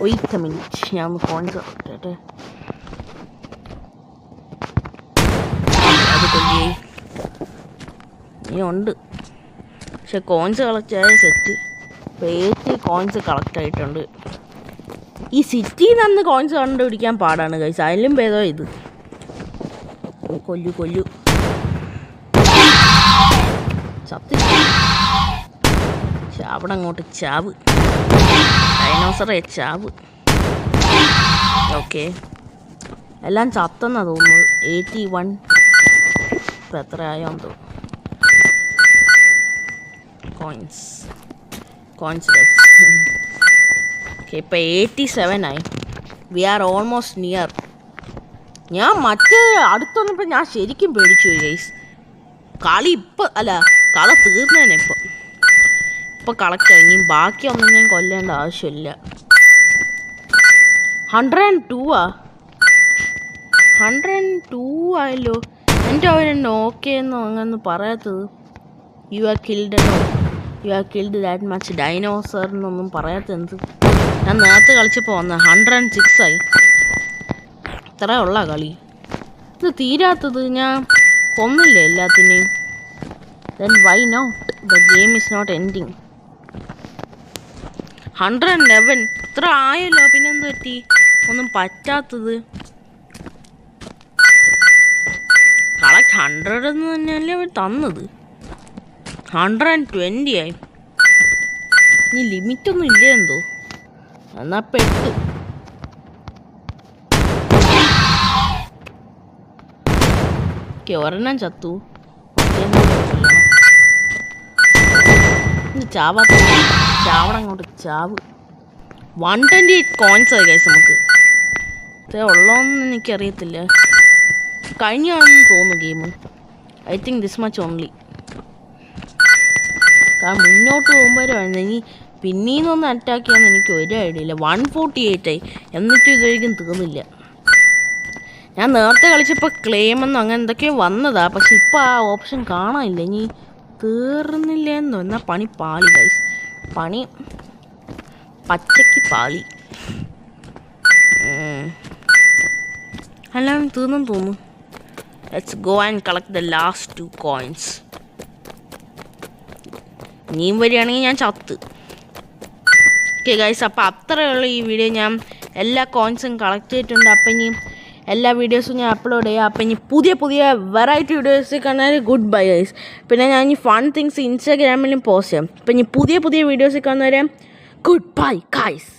Wait A minute, ഞാൻ ഒന്ന് coins collect അത് കൊല്ലി ഇനി ഉണ്ട്. പക്ഷെ കോയിൻസ് കളക്ട് ആയ സെറ്റ്. ഇപ്പോൾ 80 കോയിൻസ് കളക്ട് ആയിട്ടുണ്ട്. ഈ സിറ്റിയിൽ നിന്ന് കോയിൻസ് കണ്ടുപിടിക്കാൻ പാടാണ് ഗൈസ്. അതിലും ഭേദം ഇത്. കൊല്ലു ചാവട അങ്ങോട്ട് ചാവ്. ഡൈനോസറെ ചാവ്. ഓക്കെ, എല്ലാം ചത്തെന്നാ തോന്നുന്നത്. 81 ഇപ്പം എത്ര ആയോന്ന് തോന്നുന്നു. കോയിൻസ് ഓക്കെ, ഇപ്പം 87 ആയി. We are almost near. ഞാൻ മറ്റേ അടുത്തൊന്നപ്പോൾ ഞാൻ ശരിക്കും പേടിച്ചു പോയി ഗൈസ്. കളി ഇപ്പം അല്ല, കള തീർന്നേനെ. ഇപ്പം കളക്ട് ആയി. ഇനി ബാക്കി ഒന്നും കൊല്ലേണ്ട ആവശ്യമില്ല. 102 102 ആയല്ലോ. എൻ്റെ അവരെന്നെ ഓക്കെ എന്നോ അങ്ങനെ പറയാത്തത്. You are killed that much dinosaur എന്നൊന്നും പറയാത്തത്. ഞാൻ നേരത്തെ കളിച്ചപ്പോൾ വന്ന 106 ആയി. ഇത്ര ഉള്ള കളി ഇത് തീരാത്തത്. ഞാൻ കൊന്നില്ലേ എല്ലാത്തിനെയും. then why not? the game is not ending. 111 ഇത്ര ആയല്ലോ. പിന്നെന്ത് പറ്റി? ഒന്നും പറ്റാത്തത്. കളക്ട് 100 എന്ന് തന്നെയല്ലേ അവർ തന്നത്. 120 ആയി. ഇനി ലിമിറ്റൊന്നും ഇല്ലേ എന്തോ. എന്നാ പെട്ട്. ഒരെണ്ണം ചത്തു. ചാവടങ്ങോട്ട് ചാവ്. 128 കോയിൻസ് ആയി ഗൈസ്. നമുക്ക് ഇത്ര ഉള്ളോന്ന് എനിക്കറിയത്തില്ല. കഴിഞ്ഞാണെന്ന് തോന്നുന്നു game. I think this much only. കാരണം മുന്നോട്ട് പോകുമ്പോഴാണ് ഇനി പിന്നീന്നൊന്ന് അറ്റാക്ക് ചെയ്യാമെന്ന് എനിക്ക് ഒരു ഐഡിയ ഇല്ല. 148 ആയി. എന്നിട്ടും ഇതൊരിക്കും തീർന്നില്ല. ഞാൻ നേരത്തെ കളിച്ചപ്പോൾ ക്ലെയിമെന്നോ അങ്ങനെ എന്തൊക്കെയോ വന്നതാ. പക്ഷെ ഇപ്പോൾ ആ ഓപ്ഷൻ കാണാനില്ല. ഇനി തീർന്നില്ലെന്നോ. എന്നാൽ പണി പാളി ഗൈസ്. പണി പച്ചക്ക് പാളി. എല്ലാം തീർന്നെന്ന് തോന്നുന്നു. Let's go and collect the last 2 coins. ഇനിയും വരികയാണെങ്കിൽ ഞാൻ ചത്ത്. ഓക്കെ ഗൈസ്, അപ്പോൾ അത്രയുള്ള ഈ വീഡിയോ. ഞാൻ എല്ലാ കോയിൻസും കളക്ട് ചെയ്തിട്ടുണ്ട്. അപ്പം ഇനി എല്ലാ വീഡിയോസും ഞാൻ അപ്ലോഡ് ചെയ്യാം. അപ്പം ഇനി പുതിയ വെറൈറ്റി വീഡിയോസ് കാണാൻ ഗുഡ് ബൈ ഗൈസ്. പിന്നെ ഞാൻ ഇനി ഫൺ തിങ്സ് ഇൻസ്റ്റാഗ്രാമിലും പോസ്റ്റ് ചെയ്യാം. അപ്പം ഇനി പുതിയ വീഡിയോസ് കാണുന്നവരെ ഗുഡ് ബൈ ഗൈസ്.